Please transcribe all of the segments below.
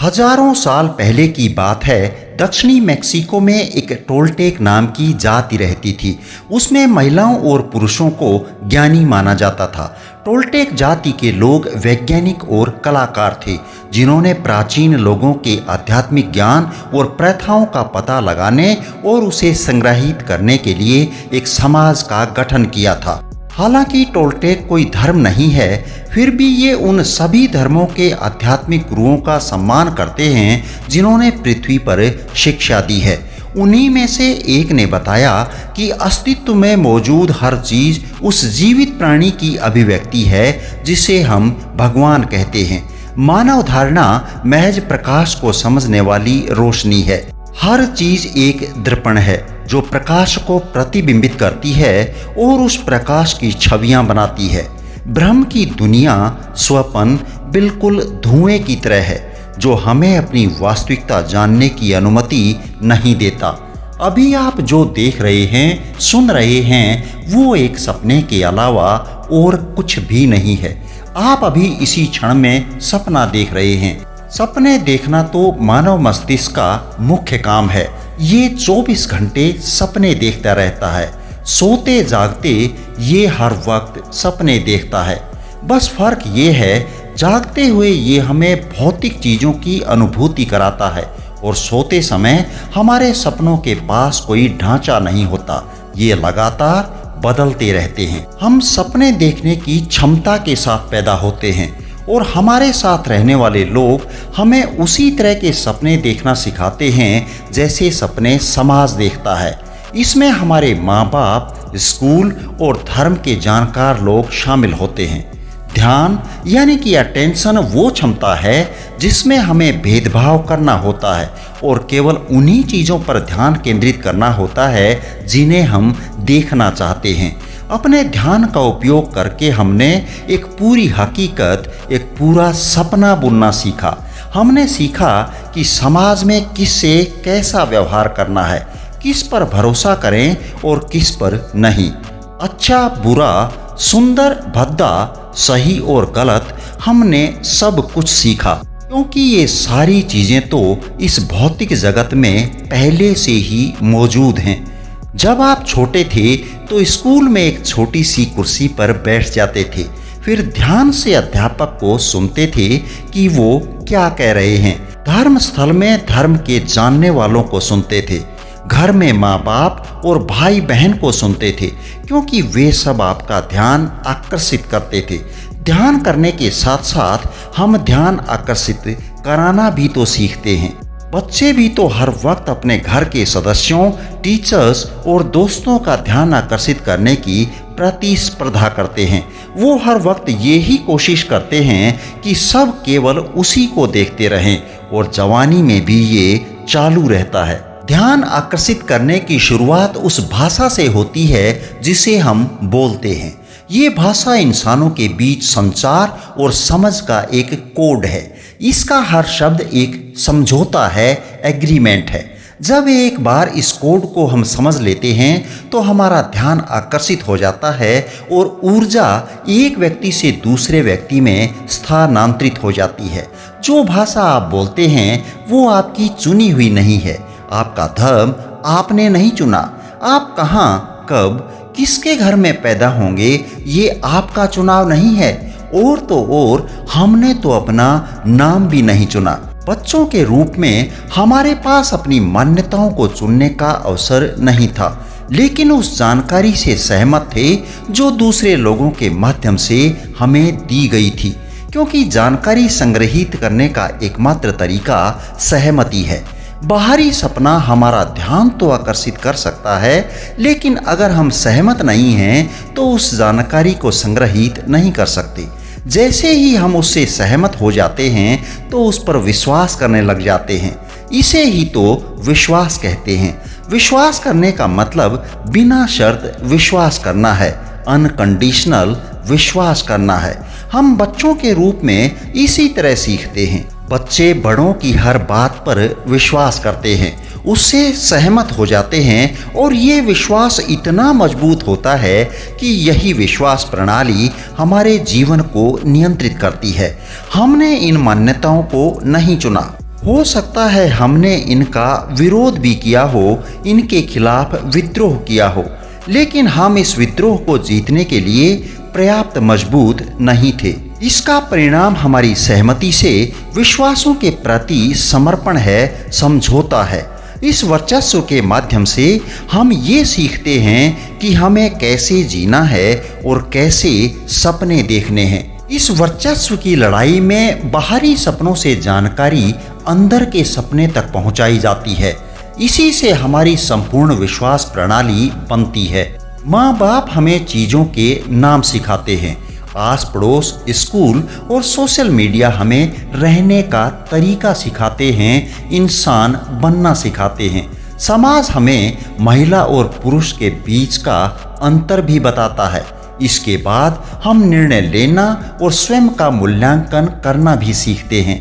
हजारों साल पहले की बात है। दक्षिणी मैक्सिको में एक टोल्टेक नाम की जाति रहती थी। उसमें महिलाओं और पुरुषों को ज्ञानी माना जाता था। टोल्टेक जाति के लोग वैज्ञानिक और कलाकार थे, जिन्होंने प्राचीन लोगों के आध्यात्मिक ज्ञान और प्रथाओं का पता लगाने और उसे संग्रहित करने के लिए एक समाज का गठन किया था। हालांकि टोल्टेक कोई धर्म नहीं है, फिर भी ये उन सभी धर्मों के आध्यात्मिक गुरुओं का सम्मान करते हैं जिन्होंने पृथ्वी पर शिक्षा दी है। उन्हीं में से एक ने बताया कि अस्तित्व में मौजूद हर चीज उस जीवित प्राणी की अभिव्यक्ति है जिसे हम भगवान कहते हैं। मानव धारणा महज प्रकाश को समझने वाली रोशनी है। हर चीज एक दर्पण है जो प्रकाश को प्रतिबिंबित करती है और उस प्रकाश की छवियां बनाती है। ब्रह्म की दुनिया स्वपन बिल्कुल धुएं की तरह है, जो हमें अपनी वास्तविकता जानने की अनुमति नहीं देता। अभी आप जो देख रहे हैं, सुन रहे हैं, वो एक सपने के अलावा और कुछ भी नहीं है। आप अभी इसी क्षण में सपना देख रहे हैं। सपने देखना तो मानव मस्तिष्क का मुख्य काम है। ये 24 घंटे सपने देखता रहता है। सोते जागते ये हर वक्त सपने देखता है। बस फर्क ये है, जागते हुए ये हमें भौतिक चीज़ों की अनुभूति कराता है और सोते समय हमारे सपनों के पास कोई ढांचा नहीं होता। ये लगातार बदलते रहते हैं। हम सपने देखने की क्षमता के साथ पैदा होते हैं और हमारे साथ रहने वाले लोग हमें उसी तरह के सपने देखना सिखाते हैं जैसे सपने समाज देखता है। इसमें हमारे माँ बाप, स्कूल और धर्म के जानकार लोग शामिल होते हैं। ध्यान यानी कि अटेंशन वो क्षमता है जिसमें हमें भेदभाव करना होता है और केवल उन्हीं चीज़ों पर ध्यान केंद्रित करना होता है जिन्हें हम देखना चाहते हैं। अपने ध्यान का उपयोग करके हमने एक पूरी हकीकत, एक पूरा सपना बुनना सीखा। हमने सीखा कि समाज में किससे कैसा व्यवहार करना है, किस पर भरोसा करें और किस पर नहीं। अच्छा बुरा, सुंदर भद्दा, सही और गलत, हमने सब कुछ सीखा, क्योंकि ये सारी चीज़ें तो इस भौतिक जगत में पहले से ही मौजूद हैं। जब आप छोटे थे तो स्कूल में एक छोटी सी कुर्सी पर बैठ जाते थे, फिर ध्यान से अध्यापक को सुनते थे कि वो क्या कह रहे हैं। धर्म स्थल में धर्म के जानने वालों को सुनते थे। घर में माँ बाप और भाई बहन को सुनते थे, क्योंकि वे सब आपका ध्यान आकर्षित करते थे। ध्यान करने के साथ साथ हम ध्यान आकर्षित कराना भी तो सीखते हैं। बच्चे भी तो हर वक्त अपने घर के सदस्यों, टीचर्स और दोस्तों का ध्यान आकर्षित करने की प्रतिस्पर्धा करते हैं। वो हर वक्त ये ही कोशिश करते हैं कि सब केवल उसी को देखते रहें और जवानी में भी ये चालू रहता है। ध्यान आकर्षित करने की शुरुआत उस भाषा से होती है जिसे हम बोलते हैं। ये भाषा इंसानों के बीच संचार और समझ का एक कोड है। इसका हर शब्द एक समझौता है, एग्रीमेंट है। जब एक बार इस कोड को हम समझ लेते हैं तो हमारा ध्यान आकर्षित हो जाता है और ऊर्जा एक व्यक्ति से दूसरे व्यक्ति में स्थानांतरित हो जाती है। जो भाषा आप बोलते हैं वो आपकी चुनी हुई नहीं है। आपका धर्म आपने नहीं चुना। आप कहाँ, कब, किसके घर में पैदा होंगे ये आपका चुनाव नहीं है। और तो और हमने तो अपना नाम भी नहीं चुना। बच्चों के रूप में हमारे पास अपनी मान्यताओं को चुनने का अवसर नहीं था, लेकिन उस जानकारी से सहमत थे जो दूसरे लोगों के माध्यम से हमें दी गई थी, क्योंकि जानकारी संग्रहित करने का एकमात्र तरीका सहमति है। बाहरी सपना हमारा ध्यान तो आकर्षित कर सकता है, लेकिन अगर हम सहमत नहीं हैं तो उस जानकारी को संग्रहित नहीं कर सकते। जैसे ही हम उससे सहमत हो जाते हैं तो उस पर विश्वास करने लग जाते हैं। इसे ही तो विश्वास कहते हैं। विश्वास करने का मतलब बिना शर्त विश्वास करना है, अनकंडीशनल विश्वास करना है। हम बच्चों के रूप में इसी तरह सीखते हैं। बच्चे बड़ों की हर बात पर विश्वास करते हैं, उससे सहमत हो जाते हैं और ये विश्वास इतना मजबूत होता है कि यही विश्वास प्रणाली हमारे जीवन को नियंत्रित करती है। हमने इन मान्यताओं को नहीं चुना, हो सकता है हमने इनका विरोध भी किया हो, इनके खिलाफ विद्रोह किया हो, लेकिन हम इस विद्रोह को जीतने के लिए पर्याप्त मजबूत नहीं थे। इसका परिणाम हमारी सहमति से विश्वासों के प्रति समर्पण है, समझौता है। इस वर्चस्व के माध्यम से हम ये सीखते हैं कि हमें कैसे जीना है और कैसे सपने देखने हैं। इस वर्चस्व की लड़ाई में बाहरी सपनों से जानकारी अंदर के सपने तक पहुंचाई जाती है। इसी से हमारी संपूर्ण विश्वास प्रणाली बनती है। माँ बाप हमें चीज़ों के नाम सिखाते हैं, आस पड़ोस, स्कूल और सोशल मीडिया हमें रहने का तरीका सिखाते हैं, इंसान बनना सिखाते हैं। समाज हमें महिला और पुरुष के बीच का अंतर भी बताता है। इसके बाद हम निर्णय लेना और स्वयं का मूल्यांकन करना भी सीखते हैं।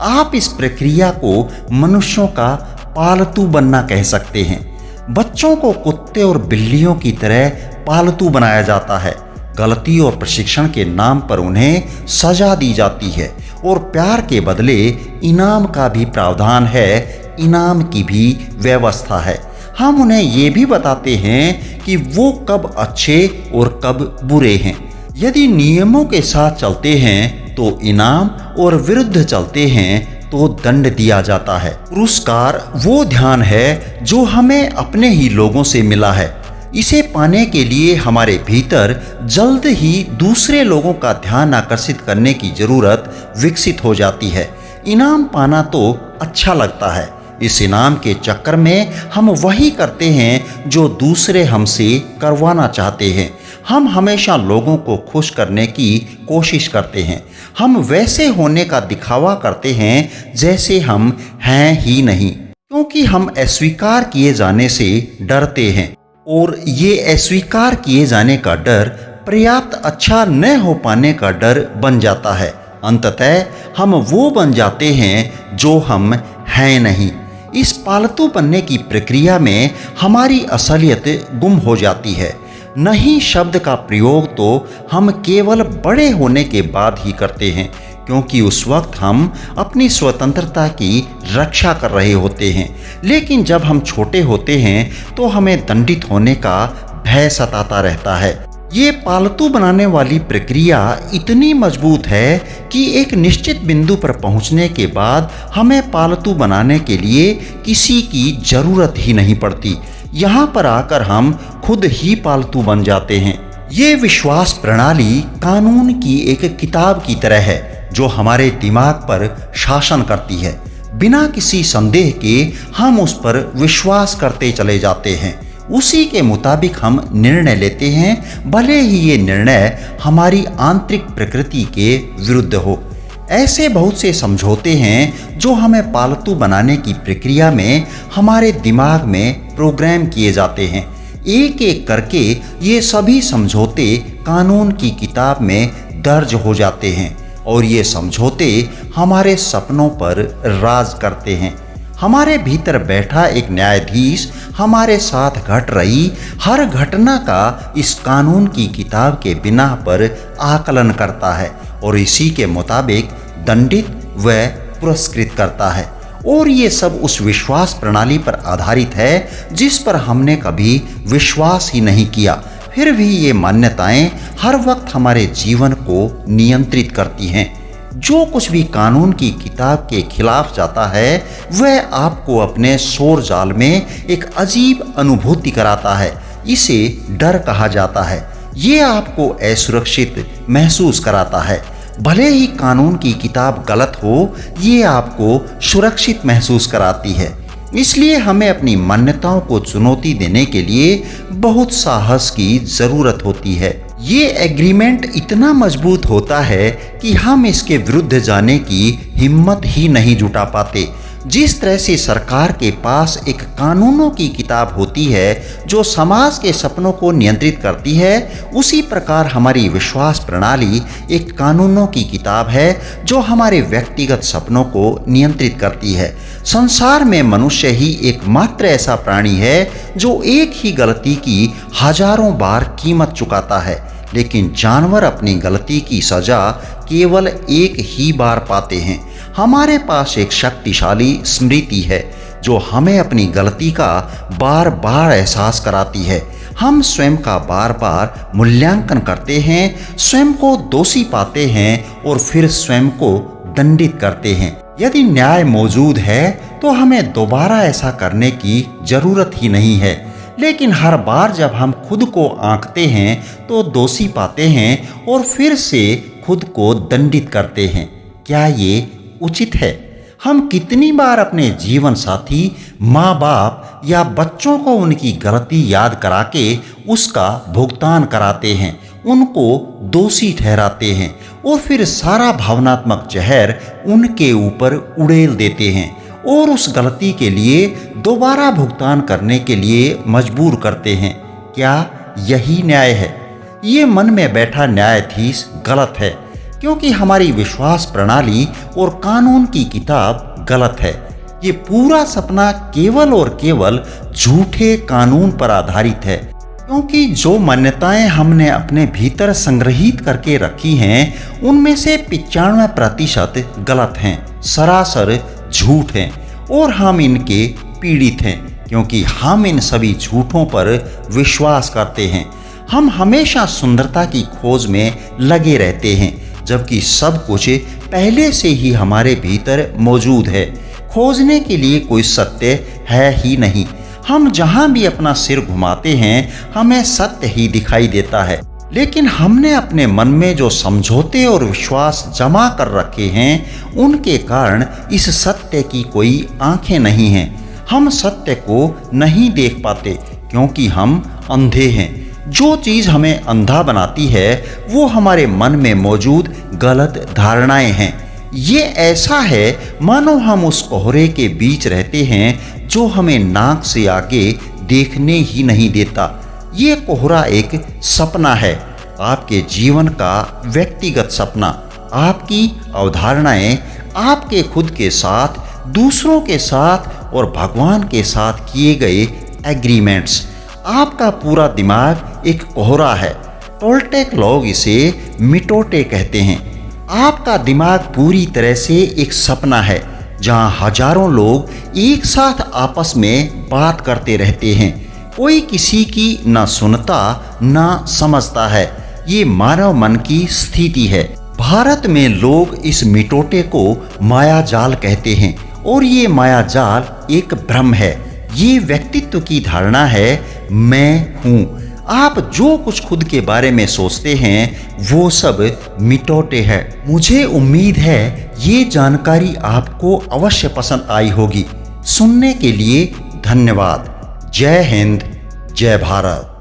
आप इस प्रक्रिया को मनुष्यों का पालतू बनना कह सकते हैं। बच्चों को कुत्ते और बिल्लियों की तरह पालतू बनाया जाता है। गलती और प्रशिक्षण के नाम पर उन्हें सजा दी जाती है और प्यार के बदले इनाम का भी प्रावधान है, इनाम की भी व्यवस्था है। हम उन्हें ये भी बताते हैं कि वो कब अच्छे और कब बुरे हैं। यदि नियमों के साथ चलते हैं तो इनाम और विरुद्ध चलते हैं तो दंड दिया जाता है। पुरस्कार वो ध्यान है जो हमें अपने ही लोगों से मिला है। इसे पाने के लिए हमारे भीतर जल्द ही दूसरे लोगों का ध्यान आकर्षित करने की जरूरत विकसित हो जाती है। इनाम पाना तो अच्छा लगता है। इस इनाम के चक्कर में हम वही करते हैं जो दूसरे हमसे करवाना चाहते हैं। हम हमेशा लोगों को खुश करने की कोशिश करते हैं। हम वैसे होने का दिखावा करते हैं जैसे हम हैं ही नहीं, क्योंकि हम अस्वीकार किए जाने से डरते हैं और ये अस्वीकार किए जाने का डर पर्याप्त अच्छा न हो पाने का डर बन जाता है। अंततः हम वो बन जाते हैं जो हम हैं नहीं। इस पालतू बनने की प्रक्रिया में हमारी असलियत गुम हो जाती है। नहीं शब्द का प्रयोग तो हम केवल बड़े होने के बाद ही करते हैं, क्योंकि उस वक्त हम अपनी स्वतंत्रता की रक्षा कर रहे होते हैं। लेकिन जब हम छोटे होते हैं तो हमें दंडित होने का भय सताता रहता है। ये पालतू बनाने वाली प्रक्रिया इतनी मजबूत है कि एक निश्चित बिंदु पर पहुंचने के बाद हमें पालतू बनाने के लिए किसी की जरूरत ही नहीं पड़ती। यहाँ पर आकर हम खुद ही पालतू बन जाते हैं। ये विश्वास प्रणाली कानून की एक किताब की तरह है जो हमारे दिमाग पर शासन करती है। बिना किसी संदेह के हम उस पर विश्वास करते चले जाते हैं। उसी के मुताबिक हम निर्णय लेते हैं, भले ही ये निर्णय हमारी आंतरिक प्रकृति के विरुद्ध हो। ऐसे बहुत से समझौते हैं जो हमें पालतू बनाने की प्रक्रिया में हमारे दिमाग में प्रोग्राम किए जाते हैं। एक एक करके ये सभी समझौते कानून की किताब में दर्ज हो जाते हैं और ये समझौते हमारे सपनों पर राज करते हैं। हमारे भीतर बैठा एक न्यायाधीश हमारे साथ घट रही हर घटना का इस कानून की किताब के बिना पर आकलन करता है और इसी के मुताबिक दंडित व पुरस्कृत करता है। और ये सब उस विश्वास प्रणाली पर आधारित है जिस पर हमने कभी विश्वास ही नहीं किया। फिर भी ये मान्यताएं हर वक्त हमारे जीवन को नियंत्रित करती हैं। जो कुछ भी कानून की किताब के खिलाफ जाता है वह आपको अपने शोर जाल में एक अजीब अनुभूति कराता है। इसे डर कहा जाता है। ये आपको असुरक्षित महसूस कराता है। भले ही कानून की किताब गलत हो, ये आपको सुरक्षित महसूस कराती है। इसलिए हमें अपनी मान्यताओं को चुनौती देने के लिए बहुत साहस की जरूरत होती है। ये एग्रीमेंट इतना मजबूत होता है कि हम इसके विरुद्ध जाने की हिम्मत ही नहीं जुटा पाते। जिस तरह से सरकार के पास एक कानूनों की किताब होती है जो समाज के सपनों को नियंत्रित करती है, उसी प्रकार हमारी विश्वास प्रणाली एक कानूनों की किताब है जो हमारे व्यक्तिगत सपनों को नियंत्रित करती है। संसार में मनुष्य ही एकमात्र ऐसा प्राणी है जो एक ही गलती की हजारों बार कीमत चुकाता है, लेकिन जानवर अपनी गलती की सजा केवल एक ही बार पाते हैं। हमारे पास एक शक्तिशाली स्मृति है जो हमें अपनी गलती का बार बार एहसास कराती है। हम स्वयं का बार बार मूल्यांकन करते हैं, स्वयं को दोषी पाते हैं और फिर स्वयं को दंडित करते हैं। यदि न्याय मौजूद है तो हमें दोबारा ऐसा करने की जरूरत ही नहीं है, लेकिन हर बार जब हम खुद को आंकते हैं तो दोषी पाते हैं और फिर से खुद को दंडित करते हैं। क्या ये उचित है? हम कितनी बार अपने जीवन साथी, माँ बाप या बच्चों को उनकी गलती याद करा के उसका भुगतान कराते हैं, उनको दोषी ठहराते हैं और फिर सारा भावनात्मक जहर उनके ऊपर उड़ेल देते हैं और उस गलती के लिए दोबारा भुगतान करने के लिए मजबूर करते हैं। क्या यही न्याय है? ये मन में बैठा न्यायाधीश गलत है, क्योंकि हमारी विश्वास प्रणाली और कानून की किताब गलत है। ये पूरा सपना केवल और केवल झूठे कानून पर आधारित है, क्योंकि जो मान्यताएं हमने अपने भीतर संग्रहित करके रखी हैं उनमें से 95% गलत हैं, सरासर झूठ हैं और हम इनके पीड़ित हैं, क्योंकि हम इन सभी झूठों पर विश्वास करते हैं। हम हमेशा सुंदरता की खोज में लगे रहते हैं, जबकि सब कुछ पहले से ही हमारे भीतर मौजूद है। खोजने के लिए कोई सत्य है ही नहीं। हम जहां भी अपना सिर घुमाते हैं हमें सत्य ही दिखाई देता है, लेकिन हमने अपने मन में जो समझौते और विश्वास जमा कर रखे हैं उनके कारण इस सत्य की कोई आंखें नहीं हैं। हम सत्य को नहीं देख पाते क्योंकि हम अंधे हैं। जो चीज़ हमें अंधा बनाती है वो हमारे मन में मौजूद गलत धारणाएं हैं। ये ऐसा है मानो हम उस कोहरे के बीच रहते हैं जो हमें नाक से आगे देखने ही नहीं देता। ये कोहरा एक सपना है, आपके जीवन का व्यक्तिगत सपना, आपकी अवधारणाएं, आपके खुद के साथ, दूसरों के साथ और भगवान के साथ किए गए एग्रीमेंट्स। आपका पूरा दिमाग एक कोहरा है। टोल्टेक लोग इसे मिटोटे कहते हैं। आपका दिमाग पूरी तरह से एक सपना है जहां हजारों लोग एक साथ आपस में बात करते रहते हैं। कोई किसी की ना सुनता ना समझता है। ये मानव मन की स्थिति है। भारत में लोग इस मिटोटे को माया जाल कहते हैं और ये माया जाल एक भ्रम है। ये व्यक्तित्व की धारणा है, मैं हूँ। आप जो कुछ खुद के बारे में सोचते हैं वो सब मिटोटे है। मुझे उम्मीद है ये जानकारी आपको अवश्य पसंद आई होगी। सुनने के लिए धन्यवाद। जय हिंद, जय भारत।